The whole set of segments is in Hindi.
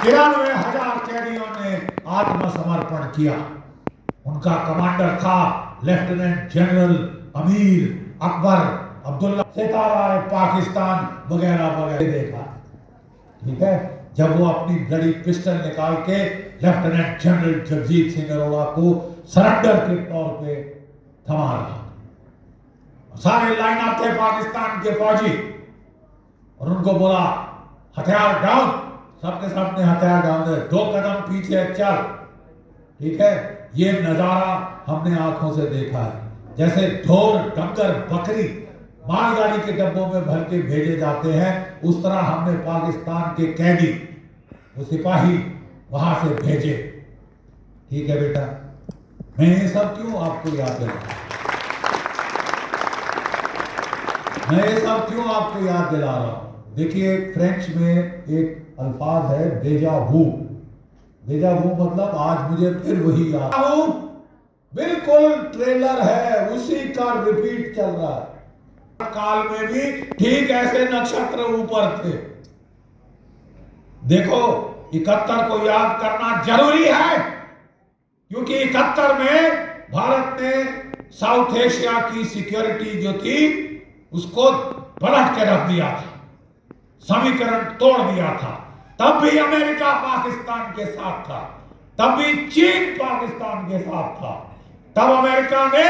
93,000 कैदियों ने आत्मसमर्पण किया। उनका कमांडर था lieutenant general Amir Akbar Abdullah, सितारा पाकिस्तान वगैरह वगैरह देखा। ठीक है, जब वो अपनी ब्लडी पिस्टल निकाल के लेफ्टिनेंट जनरल जगजीत सिंह अरोड़ा को सरेंडर के तौर पे थमा रहा, सारे लाइन अप थे पाकिस्तान के फौजी और उनको बोला हथियार डाउन, सबके सामने हथियार डाउन है, 2 कदम पीछे चल। ठीक है, ये नजारा हमने आंखों से देखा है। जैसे ढोर डंगर बकरी मालगाड़ी के डब्बों में भर के भेजे जाते हैं, उस तरह हमने पाकिस्तान के कैदी, वो सिपाही वहां से भेजे। ठीक है बेटा, मैं ये सब क्यों आपको याद दिला रहा हूं? देखिए, फ्रेंच में एक अल्फाज है डेजा वू। डेजा वू मतलब आज मुझे फिर वही याद, बिल्कुल ट्रेलर है, उसी का रिपीट चल रहा है। काल में भी ठीक ऐसे नक्षत्र ऊपर थे। देखो, 71 को याद करना जरूरी है, क्योंकि 71 में भारत ने साउथ एशिया की सिक्योरिटी जो थी उसको पलट के रख दिया था, समीकरण तोड़ दिया था। तब भी अमेरिका पाकिस्तान के साथ था, तब भी चीन पाकिस्तान के साथ था। तब अमेरिका ने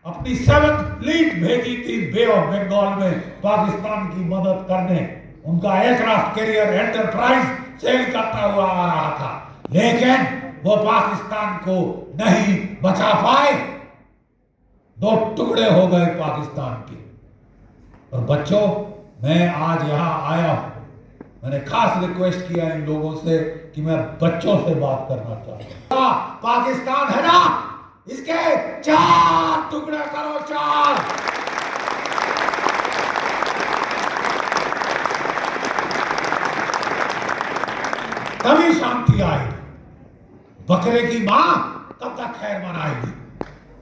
अपनी 7th फ्लीट भेजी थी बे ऑफ बंगाल में पाकिस्तान की मदद करने। उनका एयरक्राफ्ट कैरियर एंटरप्राइज सेल करता हुआ आ रहा था, लेकिन वो पाकिस्तान को नहीं बचा पाए। 2 टुकड़े हो गए पाकिस्तान के। और बच्चों, मैं आज यहां आया हूं, मैंने खास रिक्वेस्ट किया इन लोगों से कि मैं बच्चों से बात करना चाहता हूं। पाकिस्तान है ना, इसके 4 टुकड़े करो, 4। तभी शांति आएगी। बकरे की मां तब तक खैर मनाएगी।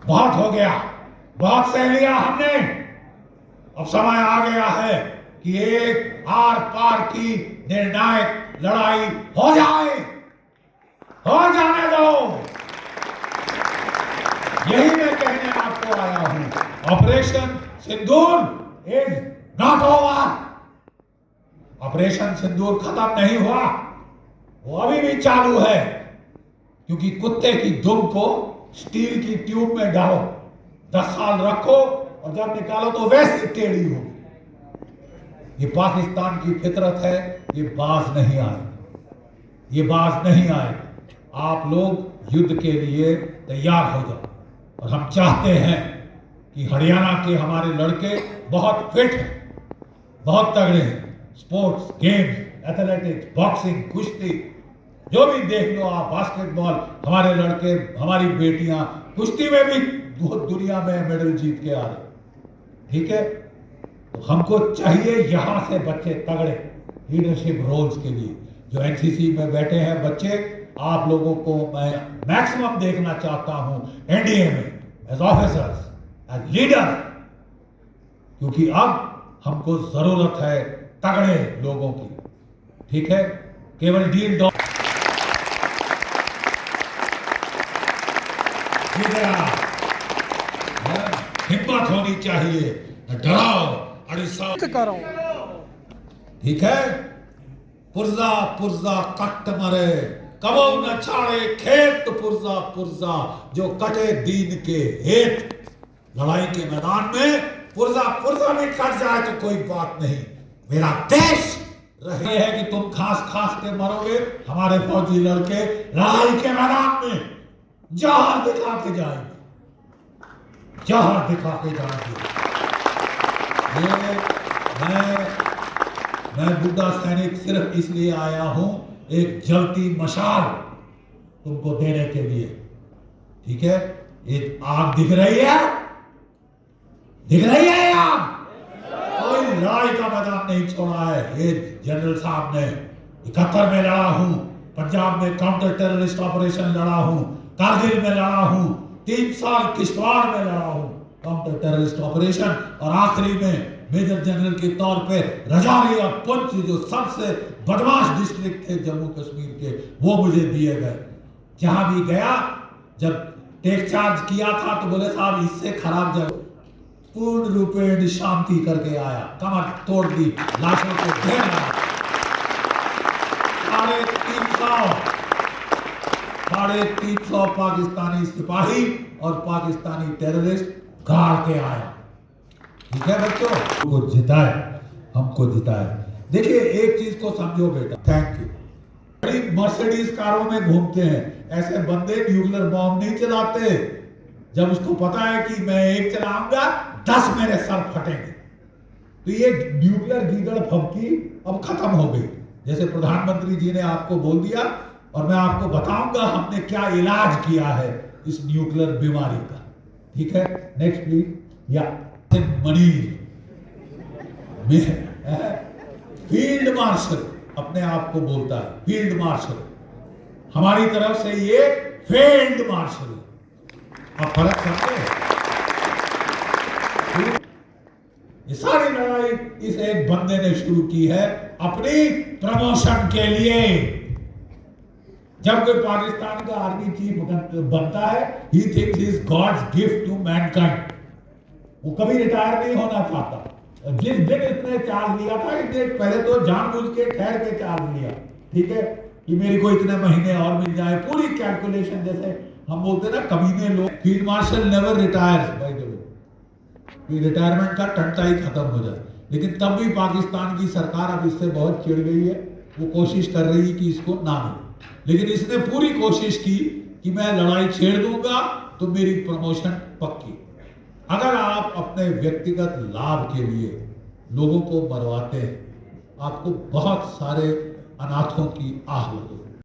बहुत हो गया, बहुत सह लिया हमने। अब समय आ गया है कि एक आर पार की निर्णायक लड़ाई हो जाए, हो जाने दो। यही मैं कहने आपको आया हूं। Operation Sindoor is not over. Operation Sindoor खत्म नहीं हुआ, वो अभी भी चालू है। क्योंकि कुत्ते की दुम को स्टील की ट्यूब में डालो, 10 साल रखो और जब निकालो तो वैसे टेढ़ी होगी। ये पाकिस्तान की फितरत है, ये बाज नहीं आए, ये बाज नहीं आए। आप लोग युद्ध के लिए तैयार हो जाओ। और हम चाहते हैं कि हरियाणा के हमारे लड़के बहुत फिट हैं, बहुत तगड़े हैं। स्पोर्ट्स, गेम्स, एथलेटिक्स, बॉक्सिंग, कुश्ती, जो भी देख लो आप, बास्केटबॉल, हमारे लड़के, हमारी बेटियां कुश्ती में भी दुनिया में मेडल जीत के आ रहे। ठीक है, तो हमको चाहिए यहां से बच्चे तगड़े लीडरशिप रोल्स के लिए। जो एनसीसी में बैठे हैं बच्चे, आप लोगों को मैं मैक्सिमम देखना चाहता हूं एनडीए में एज ऑफिसर्स, एज लीडर, क्योंकि अब हमको जरूरत है तगड़े लोगों की। ठीक है, केवल डील डॉ हिम्मत होनी चाहिए, डराओ अड़िसा करो। ठीक है, पुर्जा पुर्जा कट मरे, कबो न छाड़े खेत पुर्जा पुर्जा, जो कटे दीन के हेत। लड़ाई के मैदान में पुर्जा पुर्जा भी कट जाए तो कोई बात नहीं, मेरा देश रहे है कि तुम खास खास के मरोगे। हमारे फौजी लड़के लड़ाई के मैदान में जहर दिखा के जाएंगे, जहर दिखा के जाएंगे। मैं बुड्ढा सैनिक सिर्फ इसलिए आया हूं, एक जलती मशाल तुमको देने के लिए। ठीक है, एक आग दिख रही है, दिख रही है आग। कोई लड़ाई का मैदान नहीं छोड़ा है। ये जनरल साहब ने 71 में लड़ा हूं, पंजाब में काउंटर टेररिस्ट ऑपरेशन लड़ा हूं, कारगिल में लड़ा हूं, 3 साल किश्तवाड़ में लड़ा हूं काउंटर टेररिस्ट ऑपरेशन, और आखिरी में मेजर जनरल के तौर पे रजारी और पुंछ जो सबसे बदमाश डिस्ट्रिक्ट थे जम्मू कश्मीर के, वो मुझे दिए गए। जहां भी गया, जब टेक चार्ज किया था तो बोले साहब इससे खराब जगह, पूर्ण रूपेण शांति करके आया, कमर तोड़ दी, लाशों को ढेर लाया। 350 पाकिस्तानी सिपाही और पाकिस्तानी टेररिस्ट गाड़ के आया। ठीक है बच्चों, हमको जिताए, हमको जिताए। देखिए एक चीज को समझो बेटा, थैंक यू। बड़ी मर्सिडीज कारों में घूमते हैं, ऐसे बंदे न्यूक्लियर बॉम्ब नहीं चलाते। जब उसको पता है कि मैं एक चलाऊंगा 10 मेरे सर फटेंगे। तो ये न्यूक्लियर गीदड़ फबकी अब खत्म हो गई। जैसे प्रधानमंत्री जी ने आपको बोल दिया, और मैं आपको बताऊंगा हमने क्या इलाज किया है इस न्यूक्लियर बीमारी का। ठीक है, नेक्स्ट प्लीज। या मणि फील्ड मार्शल अपने आप को बोलता है, फील्ड मार्शल। हमारी तरफ से ये फील्ड मार्शल। आप फर्क समझे? ये सारी लड़ाई इस एक बंदे ने शुरू की है अपनी प्रमोशन के लिए। जब कोई पाकिस्तान का आर्मी चीफ बनता है, he thinks is god's gift to mankind. वो कभी रिटायर नहीं होना चाहता। जिस दिन इसने चार्ज लिया था, इसने पहले तो जानबूझ के ठहर के चार्ज लिया, ठीक है, कि मेरे को इतने महीने और मिल जाए, पूरी कैलकुलेशन। जैसे हम बोलते ना कमीने लोग। Field marshal never retires by the way, retirement का टंटा ही खत्म हो जाए। लेकिन तब भी पाकिस्तान की सरकार अब इससे बहुत चिढ़ गई है, वो कोशिश कर रही है कि इसको ना मिले। लेकिन इसने पूरी कोशिश की कि मैं लड़ाई छेड़ दूंगा तो मेरी प्रमोशन पक्की। अगर आप अपने व्यक्तिगत लाभ के लिए लोगों को मरवाते हैं, आपको बहुत सारे अनाथों की आह लगेगी।